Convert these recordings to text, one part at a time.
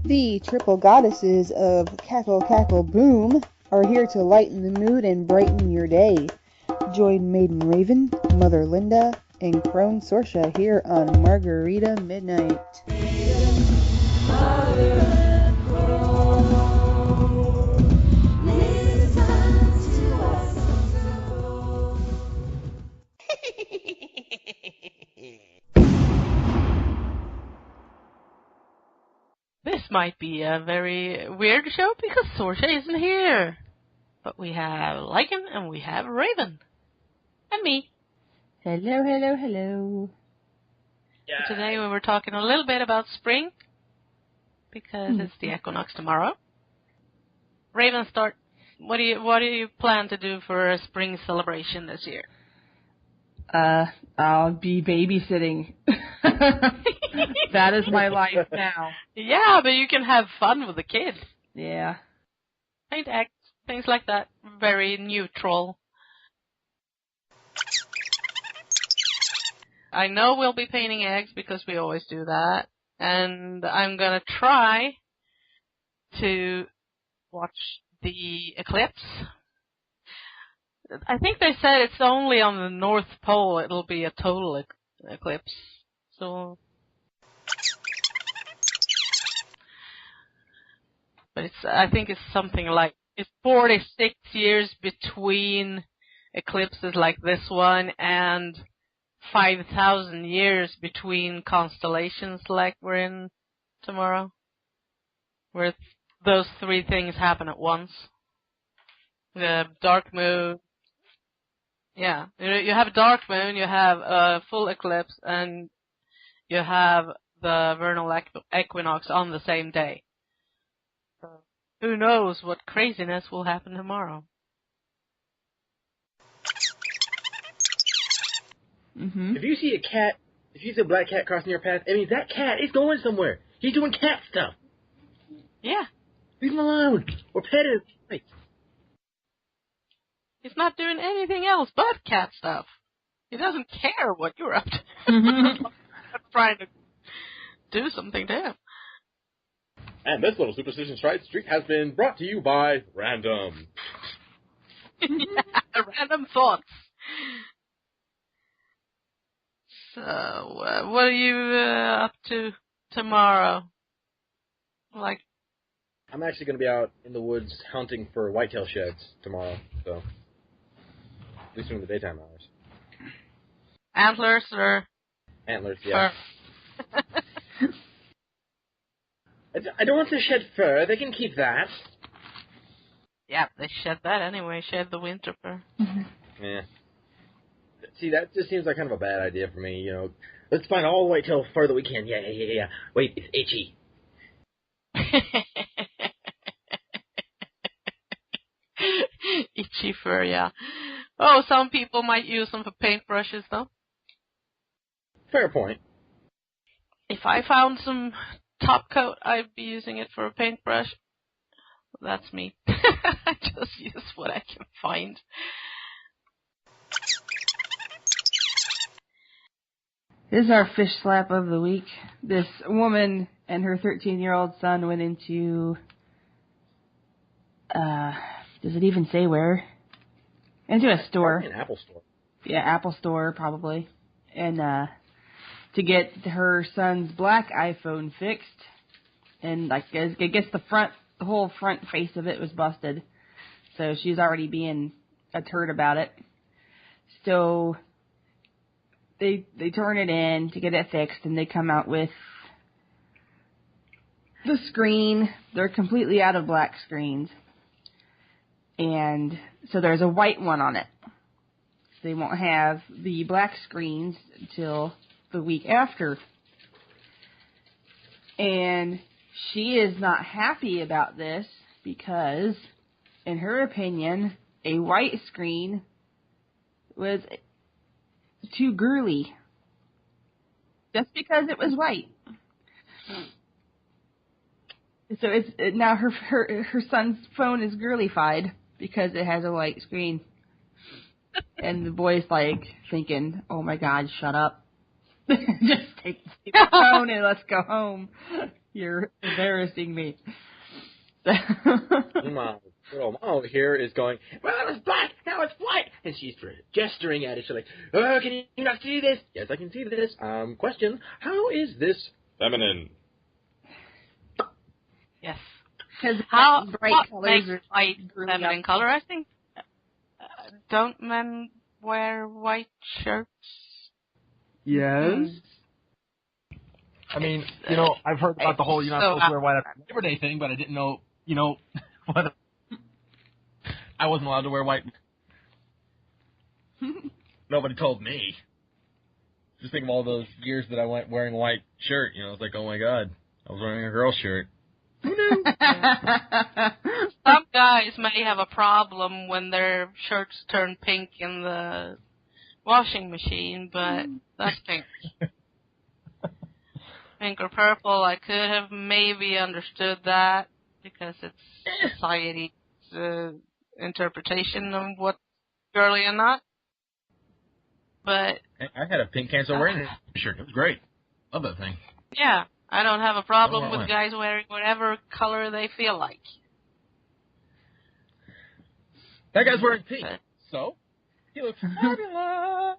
The triple goddesses of Cackle Cackle Boom are here to lighten the mood and brighten your day. Join Maiden Raven, Mother Linda, and Crone Sorsha here on Margarita Midnight. This might be a very weird show because Sorsha isn't here. But we have Lycan and we have Raven. And me. Hello, hello, hello. Yeah. Today we were talking a little bit about spring because it's the equinox tomorrow. Raven, start. What do you plan to do for a spring celebration this year? I'll be babysitting. That is my life now. Yeah, but you can have fun with the kids. Yeah. Paint eggs, things like that. Very neutral. I know we'll be painting eggs because we always do that. And I'm going to try to watch the eclipse. I think they said it's only on the North Pole it'll be a total eclipse. So, but I think it's something like, it's 46 years between eclipses like this one and 5,000 years between constellations like we're in tomorrow, where those three things happen at once. The dark moon. Yeah, you have a dark moon, you have a full eclipse, and you have the vernal equinox on the same day. So who knows what craziness will happen tomorrow. Mm-hmm. If you see a black cat crossing your path, I mean, that cat is going somewhere. He's doing cat stuff. Yeah. Leave him alone. Or pet him. Right. He's not doing anything else but cat stuff. He doesn't care what you're up to. I'm trying to do something to him. And this little Superstition Streak has been brought to you by Random. Yeah, random thoughts. So, what are you up to tomorrow? Like, I'm actually going to be out in the woods hunting for whitetail sheds tomorrow, so at least during the daytime hours. Antlers or antlers? Yeah. I don't want to shed fur. They can keep that. Yeah, they shed that anyway. Shed the winter fur. Yeah. See, that just seems like kind of a bad idea for me. You know, let's find all the whitetail fur that we can. Yeah. Wait, it's itchy. Itchy fur, yeah. Oh, some people might use them for paintbrushes, though. Fair point. If I found some top coat, I'd be using it for a paintbrush. That's me. I just use what I can find. This is our fish slap of the week. This woman and her 13-year-old son went into, does it even say where? Into a store. Probably an Apple store. Yeah, Apple store, probably. And, to get her son's black iPhone fixed. And, like, I guess the whole front face of it was busted. So she's already being a turd about it. So they turn it in to get it fixed, and they come out with the screen. They're completely out of black screens. And so there's a white one on it. So they won't have the black screens until the week after. And she is not happy about this because, in her opinion, a white screen was too girly. Just because it was white. So now her son's phone is girlified because it has a white screen. And the boy's like thinking, "Oh my God, shut up. Just take the phone and let's go home." You're embarrassing me. My little mom over here is going, well, it was black, now it's white. And she's gesturing at it. She's like, oh, can you not see this? Yes, I can see this. Question, how is this feminine? Yes. Because What makes white feminine color, I think? Don't men wear white shirts? Yes. I mean, I've heard about the whole you're not supposed to wear white after Labor Day thing, but I didn't know, whether I wasn't allowed to wear white. Nobody told me. Just think of all those years that I went wearing a white shirt. It's like, oh my God, I was wearing a girl shirt. Who knew? Some guys may have a problem when their shirts turn pink in the washing machine, but that's pink. Pink or purple, I could have maybe understood that because it's society's interpretation of what's girly and not. But I had a pink cancel wearing shirt. It was great. Love that thing. Yeah, I don't have a problem with guys wearing whatever color they feel like. That guy's wearing pink, so he looks fabulous.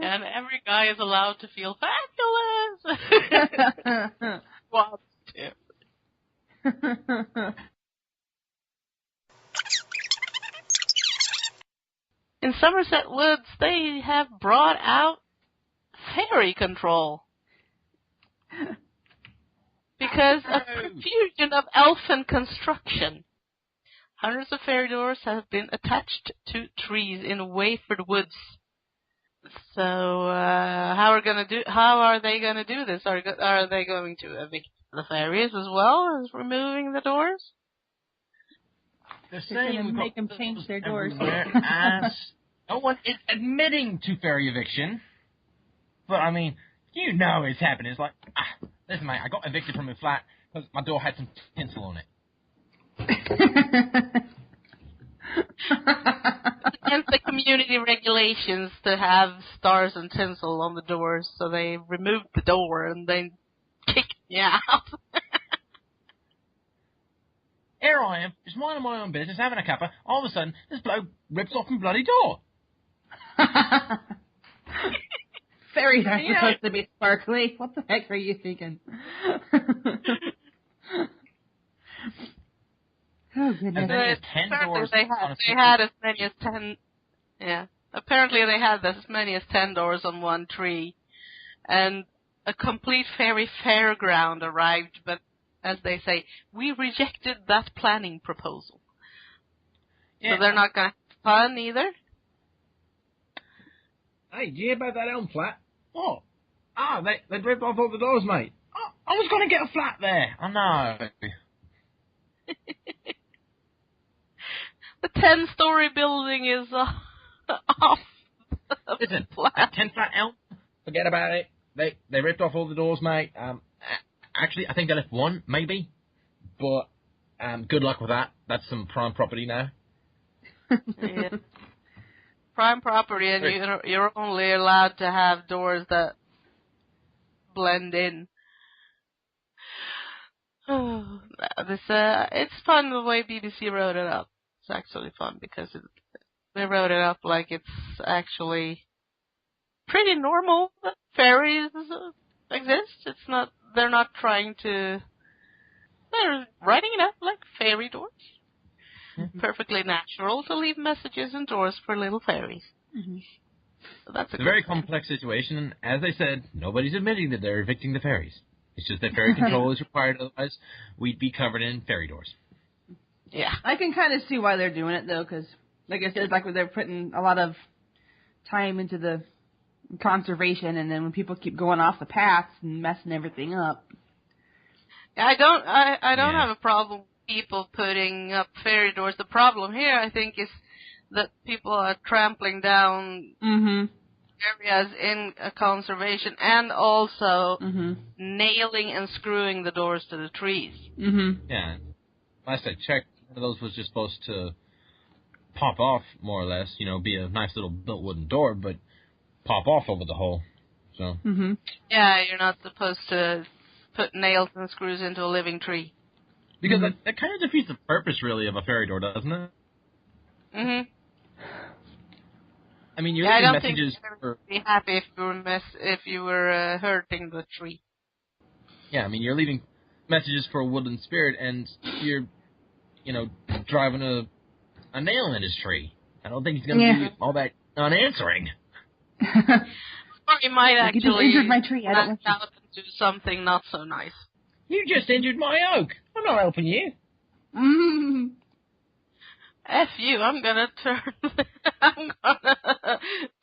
And every guy is allowed to feel fabulous. Wants to. In Somerset Woods, they have brought out fairy control. Because of profusion of elfin construction. Hundreds of fairy doors have been attached to trees in Wayford Woods. So, how are they going to do this? Are they going to evict the fairies as well as removing the doors? They're saying we make them change their doors. No one is admitting to fairy eviction. But, I mean, it's happening. It's like, listen, mate, I got evicted from my flat because my door had some tinsel on it. Against the community regulations to have stars and tinsel on the doors, so they removed the door and then kicked me out. Here I am, just minding my own business, having a cuppa. All of a sudden, this bloke rips off my bloody door. Fairies aren't supposed to be sparkly. What the heck are you thinking? Oh, goodness. They had as many as 10. Yeah. Apparently they had as many as 10 doors on one tree. And a complete fairy fairground arrived, but as they say, we rejected that planning proposal. Yeah. So they're not going to have fun either? Hey, did you hear about that elm flat? What? They ripped off all the doors, mate. I was going to get a flat there. I know. The 10-story building is off. Listen, that 10-flat elm, forget about it. They ripped off all the doors, mate. Actually, I think they left one, maybe. But good luck with that. That's some prime property now. Yeah. Prime property, and you're only allowed to have doors that blend in. It's fun the way BBC wrote it up. It's actually fun because they wrote it up like it's actually pretty normal that fairies exist. They're not trying to. They're writing it up like fairy doors. Mm-hmm. Perfectly natural to leave messages and doors for little fairies. Mm-hmm. So that's it's a very complex situation, and as I said, nobody's admitting that they're evicting the fairies. It's just that fairy control is required, otherwise we'd be covered in fairy doors. Yeah. I can kind of see why they're doing it, though, because, like I said, they're putting a lot of time into the conservation, and then when people keep going off the paths and messing everything up. I don't have a problem with people putting up fairy doors. The problem here, I think, is that people are trampling down areas in conservation and also nailing and screwing the doors to the trees. Mm-hmm. Yeah. Last I checked, one of those was just supposed to pop off, more or less, be a nice little built wooden door, but pop off over the hole. So. Mm-hmm. Yeah, you're not supposed to put nails and screws into a living tree. Because that kind of defeats the purpose, really, of a fairy door, doesn't it? Mm-hmm. I mean, you're I leaving don't think messages you'd for... be happy if you were hurting the tree. Yeah, I mean, you're leaving messages for a woodland spirit, and you're, driving a nail in his tree. I don't think he's going to give you all that unanswering. Or you might You just actually injured my tree. I don't want you. out and do something not so nice. You just injured my oak. I'm not helping you. Mm-hmm. F you, I'm gonna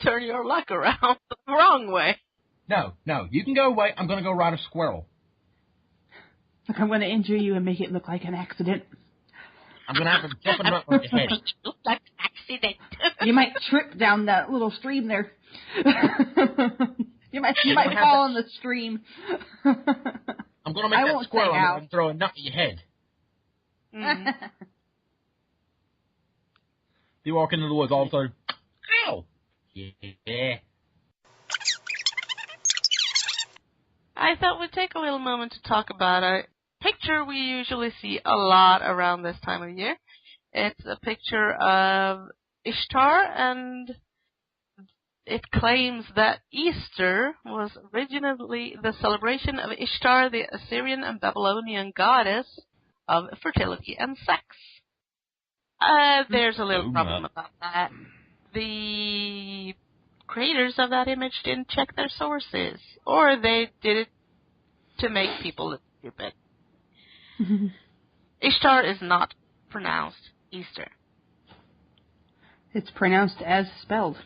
turn your luck around the wrong way. No, you can go away. I'm going to go ride a squirrel. Look, I'm going to injure you and make it look like an accident. I'm going to have him jumping up on your head. Look like accident. You might trip down that little stream there. you might fall in the stream. I'm going to make that squirrel and throw a nut at your head. Mm. You walk into the woods all of a sudden, ow! Yeah. I thought we'd take a little moment to talk about a picture we usually see a lot around this time of year. It's a picture of Ishtar, and it claims that Easter was originally the celebration of Ishtar, the Assyrian and Babylonian goddess of fertility and sex. There's a little problem about that. The creators of that image didn't check their sources, or they did it to make people look stupid. Ishtar is not pronounced Easter. It's pronounced as spelled.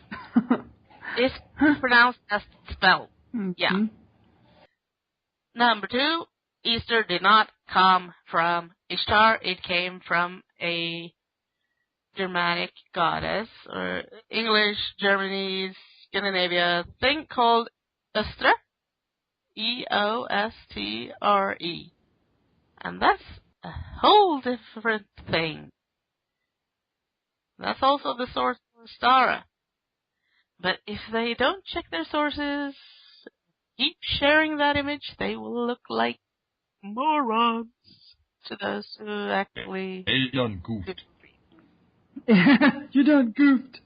It's pronounced as spelled. Mm-hmm. Yeah. Number 2, Easter did not come from Ishtar. It came from a Germanic goddess, or English, Germany, Scandinavia thing called Eostre. Eostre. And that's a whole different thing. That's also the source for Stara. But if they don't check their sources, keep sharing that image, they will look like morons to those who actually... You done goofed. You done goofed.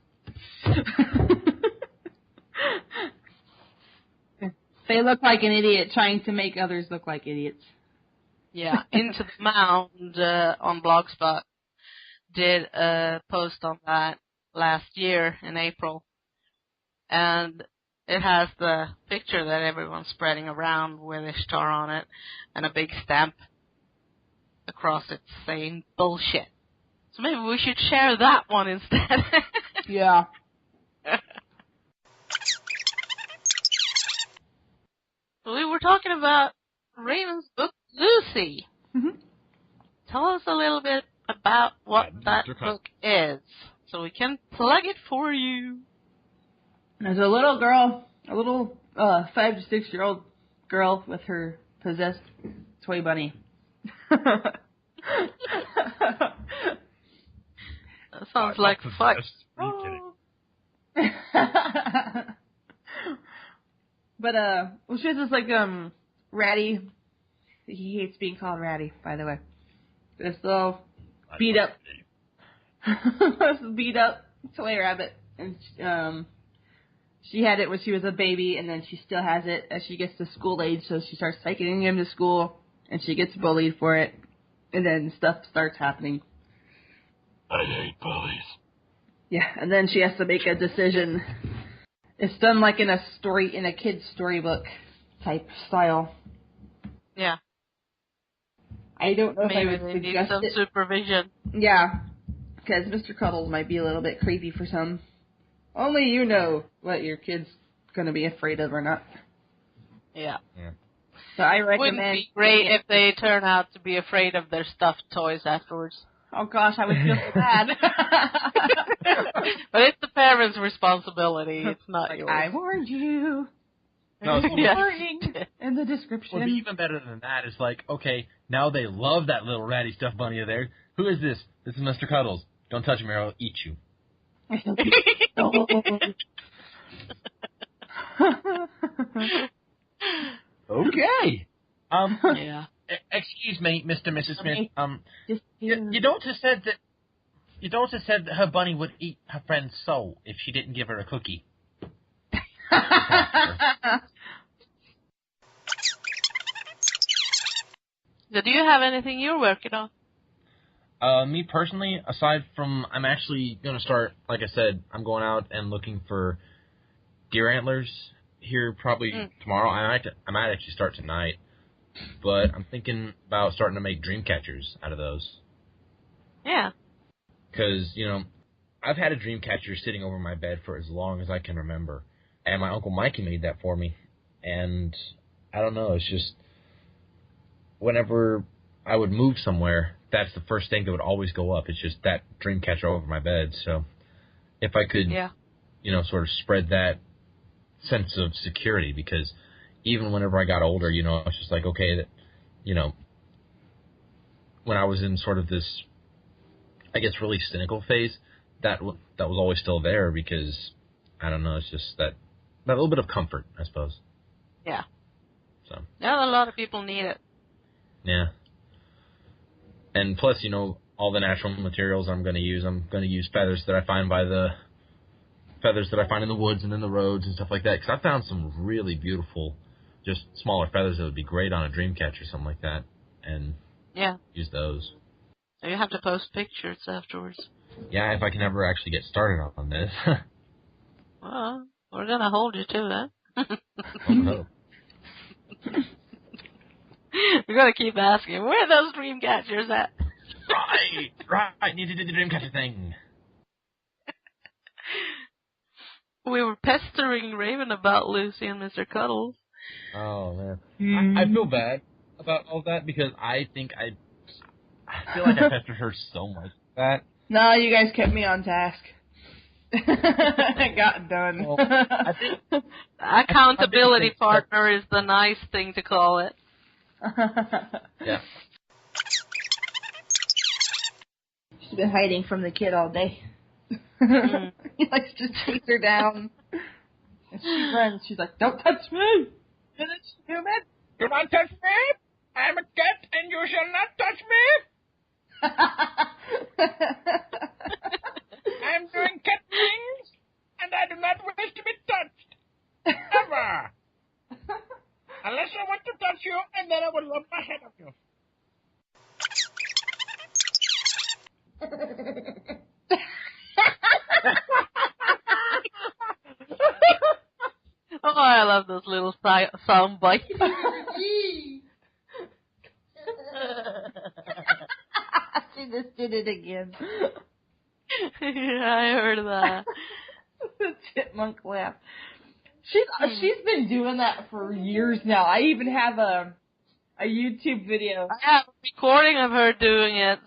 They look like an idiot trying to make others look like idiots. Yeah, Into the Mound on Blogspot did a post on that last year in April. And it has the picture that everyone's spreading around with Ishtar on it and a big stamp across it saying bullshit. So maybe we should share that one instead. Yeah. We were talking about Raven's book, Lucy. Mm-hmm. Tell us a little bit about what that book is, so we can plug it for you. There's a little girl, a little 5 to 6 year old girl with her possessed toy bunny. That sounds like fun. Are you kidding? But well, she has this like ratty. He hates being called ratty, by the way. This little beat up toy rabbit, and she had it when she was a baby, and then she still has it as she gets to school age. So she starts taking him to school, and she gets bullied for it, and then stuff starts happening. I hate bullies. Yeah, and then she has to make a decision. It's done like in a kid's storybook type style. Yeah. I don't know if I Maybe would they need suggest some it. supervision. Yeah, because Mr. Cuddles might be a little bit creepy for some. Only you know what your kid's going to be afraid of or not. Yeah. So I recommend... Wouldn't be great if they turn out to be afraid of their stuffed toys afterwards. Oh gosh, I would feel so bad. But it's the parents' responsibility. It's not like, yours. I warned you. No, There's a yes. warning in the description. Well, even better than that is like, okay, now they love that little ratty stuffed bunny of theirs. Who is this? This is Mr. Cuddles. Don't touch him or I'll eat you. Okay. Yeah. Excuse me, Mr. and Mrs. Smith. Just Your daughter said that her bunny would eat her friend's soul if she didn't give her a cookie. So do you have anything you're working on? Me personally, aside from, I'm actually going to start, like I said, I'm going out and looking for deer antlers here probably tomorrow. I might actually start tonight, but I'm thinking about starting to make dream catchers out of those. Yeah. Because, I've had a dream catcher sitting over my bed for as long as I can remember, and my Uncle Mikey made that for me, and I don't know, it's just, whenever I would move somewhere, that's the first thing that would always go up. It's just that dream catcher over my bed. So if I could, sort of spread that sense of security, because even whenever I got older, it's just like, okay, that, when I was in sort of this, I guess, really cynical phase, that was always still there, because, I don't know, it's just that little bit of comfort, I suppose. Yeah. So. Yeah, a lot of people need it. Yeah. And plus, all the natural materials I'm going to use feathers that I find in the woods and in the roads and stuff like that. Because I found some really beautiful, just smaller feathers that would be great on a dream catcher or something like that. And use those. So you have to post pictures afterwards. Yeah, if I can ever actually get started on this. Well, we're going to hold you to that. Oh. We're going to keep asking, where are those dream catchers at? Right. Need to do the dream catcher thing. We were pestering Raven about Lucy and Mr. Cuddles. Oh, man. I feel bad about all that, because I think I feel like I pestered her so much with that. No, you guys kept me on task. It got done. Well, I think accountability partner is the nice thing to call it. Yeah. She's been hiding from the kid all day. He likes to chase her down. And she runs. She's like, "Don't touch me! You're human! Do not touch me! I'm a cat, and you shall not touch me! I'm doing cat things, and I do not wish to be touched. Ever! Unless I want to touch you, and then I will lump my head up you." Oh, I love those little sound bites. She just did it again. Yeah, I heard that. The chipmunk laugh. She's been doing that for years now. I even have a YouTube video. I have a recording of her doing it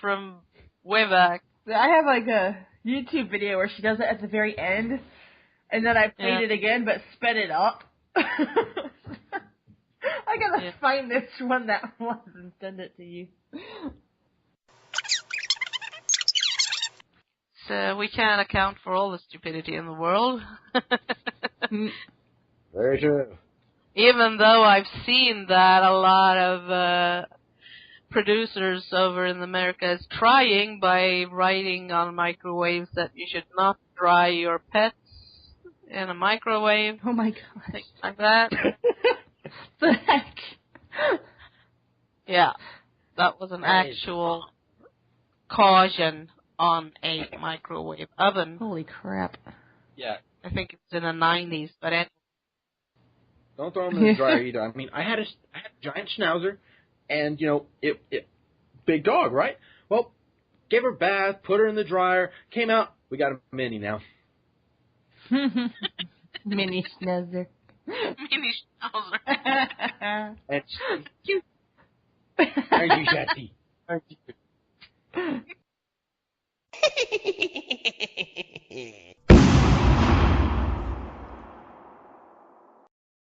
from way back. I have like a YouTube video where she does it at the very end, and then I played it again, but sped it up. I gotta find this one that was and send it to you. So we can't account for all the stupidity in the world. Very true. Even though I've seen that a lot of producers over in America is trying by writing on microwaves that you should not dry your pets in a microwave. Oh my god. Things like that. The heck? Yeah. That was an actual caution on a microwave oven. Holy crap. Yeah. I think it's in the 90s, but anyway. Don't throw them in the dryer either. I mean, I had a giant schnauzer, and, it big dog, right? Well, gave her a bath, put her in the dryer, came out, we got a mini now. Mini schnauzer. Mini schnauzer. And cute. Are you, Jesse?